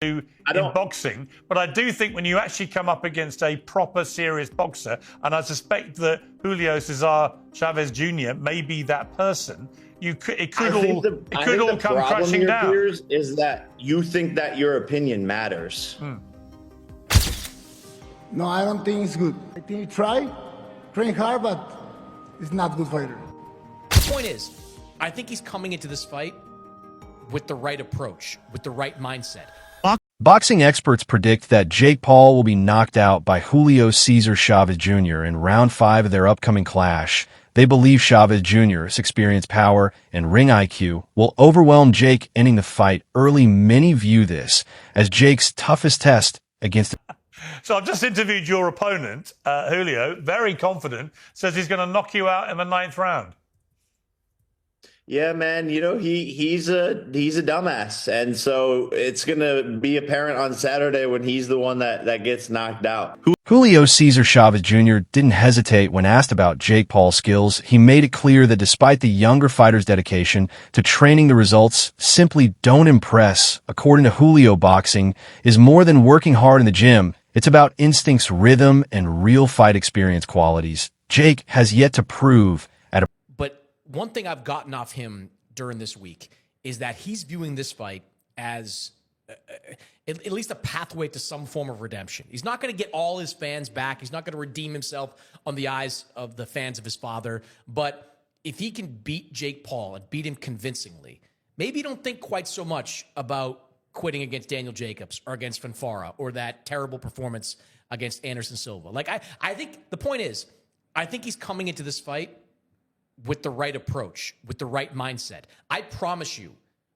in boxing, but I do think when you actually come up against a proper serious boxer, and I suspect that Julio Cesar Chavez Jr. may be that person, it could all come crashing down. Piers, is that you think that your opinion matters. No, I don't think it's good. I think he tried, train hard, but it's not good fighter. The point is, I think he's coming into this fight with the right approach, with the right mindset. Boxing experts predict that Jake Paul will be knocked out by Julio Cesar Chavez Jr. in round 5 of their upcoming clash. They believe Chavez Jr.'s experienced power and ring IQ will overwhelm Jake, ending the fight early. Many view this as Jake's toughest test against. So I've just interviewed your opponent, Julio, very confident, says he's going to knock you out in the 9th round. Yeah, man, you know, he's a dumbass. And so it's going to be apparent on Saturday when he's the one that gets knocked out. Julio Cesar Chavez Jr. didn't hesitate when asked about Jake Paul's skills. He made it clear that despite the younger fighter's dedication to training, the results simply don't impress. According to Julio, boxing is more than working hard in the gym. It's about instincts, rhythm, and real fight experience qualities Jake has yet to prove. But one thing I've gotten off him during this week is that he's viewing this fight as at least a pathway to some form of redemption. He's not going to get all his fans back. He's not going to redeem himself on the eyes of the fans of his father. But if he can beat Jake Paul and beat him convincingly, maybe don't think quite so much about quitting against Daniel Jacobs or against Fanfara or that terrible performance against Anderson Silva. Like, I think the point is, I think he's coming into this fight with the right approach, with the right mindset. I promise you,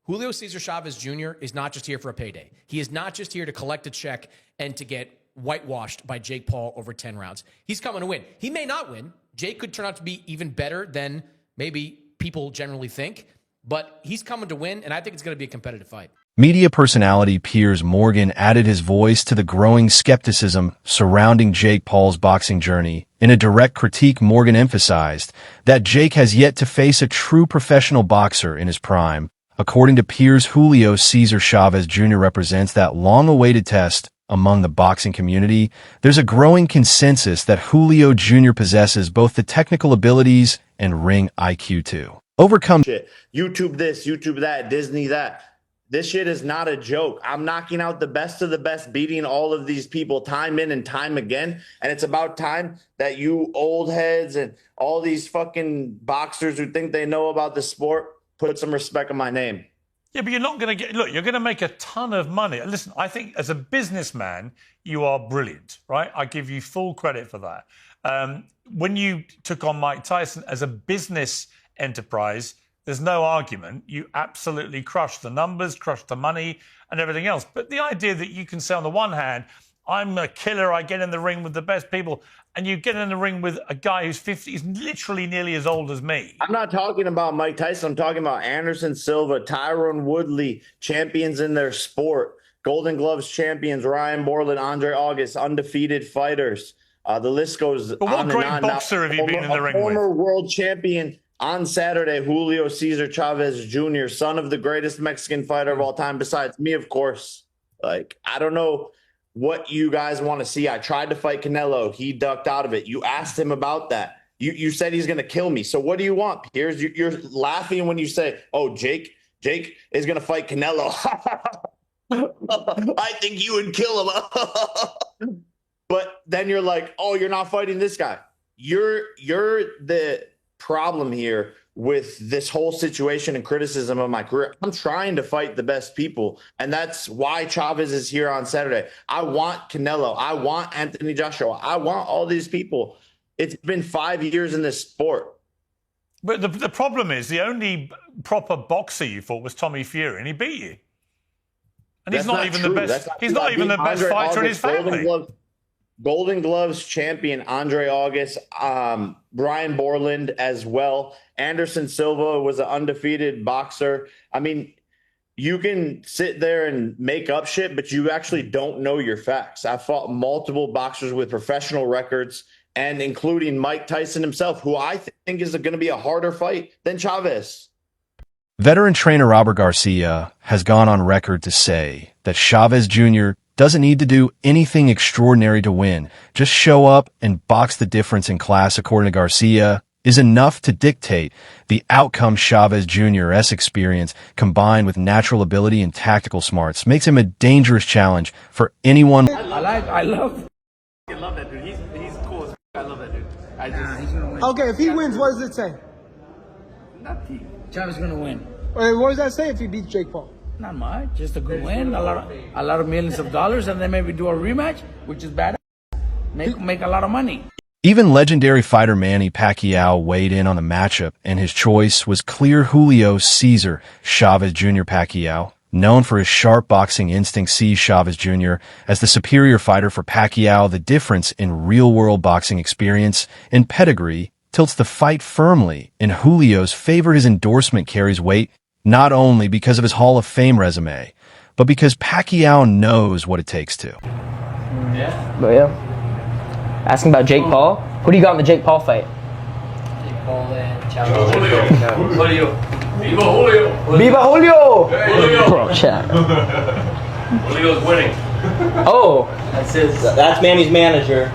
Julio Cesar Chavez Jr. is not just here for a payday. He is not just here to collect a check and to get whitewashed by Jake Paul over 10 rounds. He's coming to win. He may not win. Jake could turn out to be even better than maybe people generally think, but he's coming to win, and I think it's going to be a competitive fight. Media personality Piers Morgan added his voice to the growing skepticism surrounding Jake Paul's boxing journey. In a direct critique, Morgan emphasized that Jake has yet to face a true professional boxer in his prime. According to Piers, Julio Cesar Chavez Jr. represents that long-awaited test among the boxing community. There's a growing consensus that Julio Jr. possesses both the technical abilities and ring IQ to overcome shit. YouTube this, YouTube that, Disney that. This shit is not a joke. I'm knocking out the best of the best, beating all of these people time in and time again. And it's about time that you old heads and all these fucking boxers who think they know about the sport put some respect on my name. Yeah, but you're not going to get... Look, you're going to make a ton of money. Listen, I think as a businessman, you are brilliant, right? I give you full credit for that. When you took on Mike Tyson as a business enterprise, there's no argument. You absolutely crushed the numbers, crushed the money and everything else. But the idea that you can say on the one hand, I'm a killer, I get in the ring with the best people, and you get in the ring with a guy who's 50, he's literally nearly as old as me. I'm not talking about Mike Tyson. I'm talking about Anderson Silva, Tyron Woodley, champions in their sport, Golden Gloves champions, Ryan Borland, Andre August, undefeated fighters. The list goes but on and on. What great boxer have you been in the ring with? Former world champion on Saturday, Julio Cesar Chavez Jr., son of the greatest Mexican fighter of all time, besides me, of course. Like, I don't know what you guys want to see. I tried to fight Canelo. He ducked out of it. You asked him about that. You said he's going to kill me. So what do you want, Piers? You're laughing when you say, oh, Jake is going to fight Canelo. I think you would kill him. But then you're like, oh, you're not fighting this guy. You're the problem here with this whole situation and criticism of my career. I'm trying to fight the best people, and that's why Chavez is here on Saturday. I want Canelo. I want Anthony Joshua. I want all these people. It's been 5 years in this sport. But the problem is the only proper boxer you fought was Tommy Fury, and he beat you. And he's not even the best. He's not even the best fighter in his family. Golden Gloves champion Andre August, Brian Borland as well. Anderson Silva was an undefeated boxer. I mean, you can sit there and make up shit, but you actually don't know your facts. I fought multiple boxers with professional records, and including Mike Tyson himself, who I think is going to be a harder fight than Chavez. Veteran trainer Robert Garcia has gone on record to say that Chavez Jr. doesn't need to do anything extraordinary to win. Just show up and box the difference in class, according to Garcia, is enough to dictate the outcome. Chavez Jr.'s experience, combined with natural ability and tactical smarts, makes him a dangerous challenge for anyone. I love that dude. He's cool as f***. I love that dude. Okay, if he wins, what does it say? Nothing. Chavez gonna win. What does that say if he beats Jake Paul? Not much. Just a good win. A lot of millions of dollars, and then maybe do a rematch, which is bad. Make a lot of money. Even legendary fighter Manny Pacquiao weighed in on the matchup, and his choice was clear: Julio Cesar Chavez Jr. Pacquiao, known for his sharp boxing instinct, sees Chavez Jr. as the superior fighter. For Pacquiao, the difference in real-world boxing experience and pedigree tilts the fight firmly in Julio's favor. His endorsement carries weight not only because of his Hall of Fame resume, but because Pacquiao knows what it takes to. But yeah. Asking about Jake Paul. Who do you got in the Jake Paul fight? Jake Paul and Chavez. Julio. Viva Julio. Viva Julio! Julio. Bro, chat. Julio's winning. Oh, That's Manny's manager.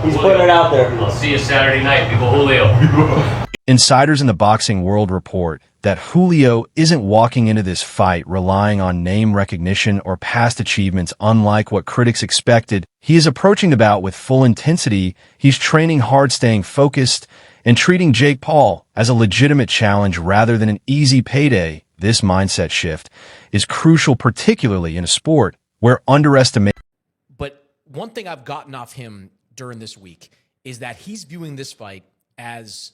He's putting it out there. I'll see you Saturday night. Viva Julio. Insiders in the boxing world report that Julio isn't walking into this fight relying on name recognition or past achievements. Unlike what critics expected, he is approaching the bout with full intensity. He's training hard, staying focused, and treating Jake Paul as a legitimate challenge rather than an easy payday. This mindset shift is crucial, particularly in a sport where underestimation. But one thing I've gotten off him during this week is that he's viewing this fight as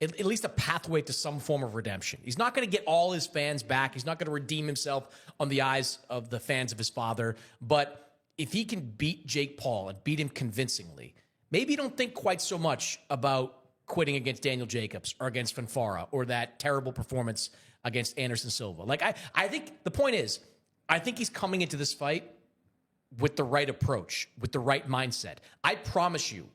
at least a pathway to some form of redemption. He's not going to get all his fans back. He's not going to redeem himself on the eyes of the fans of his father. But if he can beat Jake Paul and beat him convincingly, maybe you don't think quite so much about quitting against Daniel Jacobs or against Fanfara or that terrible performance against Anderson Silva. Like, I think the point is, I think he's coming into this fight with the right approach, with the right mindset. I promise you,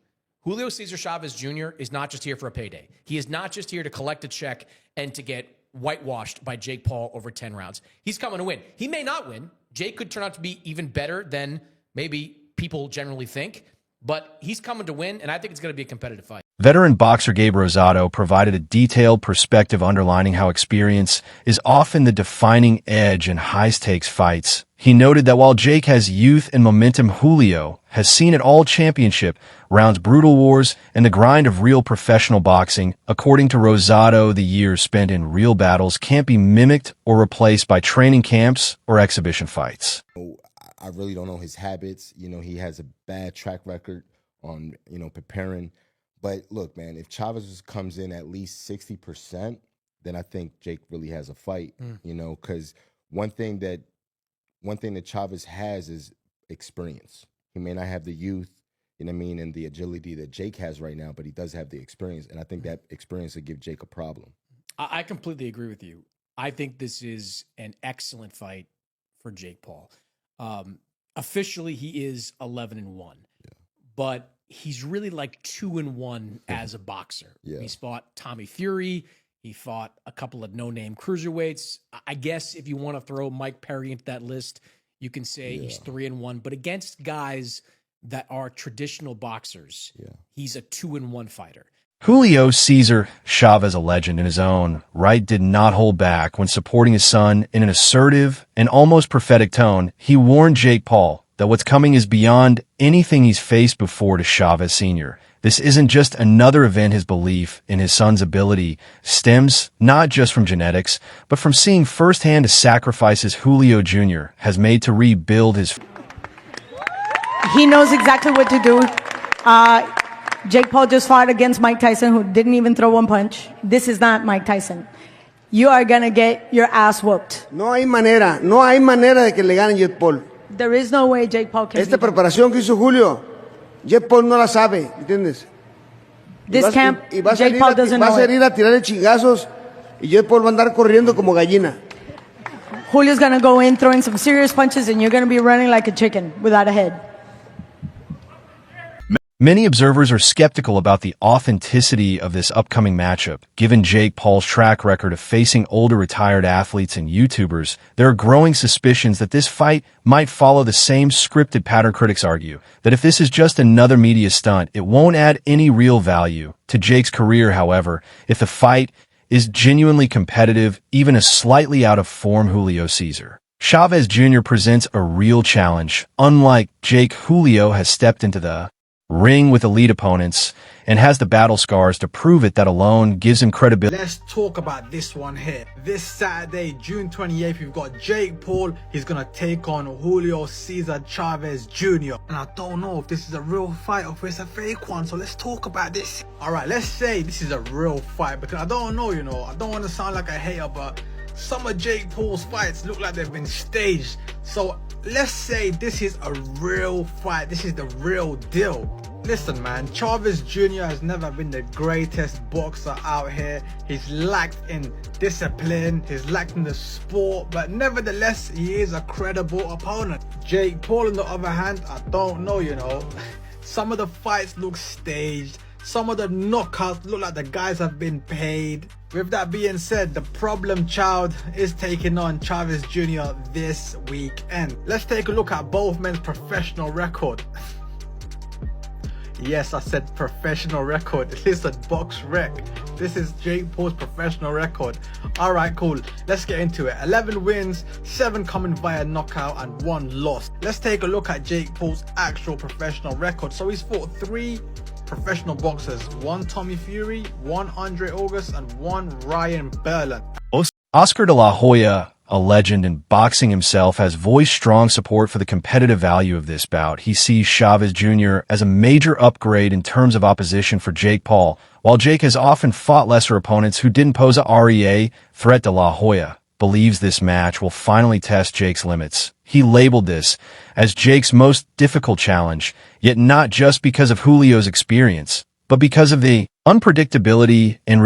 Julio Cesar Chavez Jr. is not just here for a payday. He is not just here to collect a check and to get whitewashed by Jake Paul over 10 rounds. He's coming to win. He may not win. Jake could turn out to be even better than maybe people generally think, but he's coming to win, and I think it's going to be a competitive fight. Veteran boxer Gabe Rosado provided a detailed perspective underlining how experience is often the defining edge in high-stakes fights. He noted that while Jake has youth and momentum, Julio has seen it all: championship rounds, brutal wars, and the grind of real professional boxing. According to Rosado, the years spent in real battles can't be mimicked or replaced by training camps or exhibition fights. I really don't know his habits. He has a bad track record on, preparing. But look, man, if Chavez comes in at least 60%, then I think Jake really has a fight, because one thing that Chavez has is experience. He may not have the youth, and the agility that Jake has right now, but he does have the experience. And I think that experience would give Jake a problem. I completely agree with you. I think this is an excellent fight for Jake Paul. Officially, he is 11-1, but he's really like 2-1 as a boxer. Yeah. He's fought Tommy Fury. He fought a couple of no-name cruiserweights. I guess if you want to throw Mike Perry into that list, you can say he's 3-1. But against guys that are traditional boxers, he's a 2-1 fighter. Julio Cesar Chavez, a legend in his own right, did not hold back when supporting his son in an assertive and almost prophetic tone. He warned Jake Paul that what's coming is beyond anything he's faced before. To Chavez Sr., this isn't just another event. His belief in his son's ability stems not just from genetics, but from seeing firsthand the sacrifices Julio Jr. has made to rebuild his. He knows exactly what to do. Jake Paul just fought against Mike Tyson, who didn't even throw one punch. This is not Mike Tyson. You are going to get your ass whooped. No hay manera de que le gane Jake Paul. There is no way Jake Paul can Esta beat him. preparación que hizo Julio, Jake Paul no la sabe, ¿entiendes? This camp, Jake Paul doesn't va a know it. salir a tirarle chingazos y Jake Paul va a andar corriendo como gallina. Julio's going to go in throwing some serious punches, and you're going to be running like a chicken without a head. Many observers are skeptical about the authenticity of this upcoming matchup. Given Jake Paul's track record of facing older retired athletes and YouTubers, there are growing suspicions that this fight might follow the same scripted pattern. Critics argue that if this is just another media stunt, it won't add any real value to Jake's career. However, if the fight is genuinely competitive, even a slightly out of form Julio Cesar Chavez Jr. presents a real challenge. Unlike Jake, Julio has stepped into the ring with elite opponents and has the battle scars to prove it. That alone gives him credibility. Let's talk about this one here. This Saturday, June 28th, we've got Jake Paul. He's gonna take on Julio Cesar Chavez Jr. And I don't know if this is a real fight or if it's a fake one, so let's talk about this. Alright, let's say this is a real fight, because I don't know, I don't want to sound like a hater, but some of Jake Paul's fights look like they've been staged. So let's say this is a real fight. This is the real deal. Listen, man, Chavez Jr. has never been the greatest boxer out here. He's lacked in discipline, he's lacked in the sport, but nevertheless, he is a credible opponent. Jake Paul, on the other hand, I don't know, Some of the fights look staged. Some of the knockouts look like the guys have been paid. With that being said, the problem child is taking on Chavez Jr. this weekend. Let's take a look at both men's professional record. Yes, I said professional record. Listen, box rec. This is Jake Paul's professional record. Alright, cool. Let's get into it. 11 wins, 7 coming via knockout, and 1 loss. Let's take a look at Jake Paul's actual professional record. So he's fought 3 professional boxers. 1 Tommy Fury, 1 Andre August, and 1 Ryan Berlin. Oscar de la Hoya, a legend in boxing himself, has voiced strong support for the competitive value of this bout. He sees Chavez Jr. as a major upgrade in terms of opposition for Jake Paul. While Jake has often fought lesser opponents who didn't pose a REA threat, de la Hoya believes this match will finally test Jake's limits. He labeled this as Jake's most difficult challenge, yet not just because of Julio's experience, but because of the unpredictability and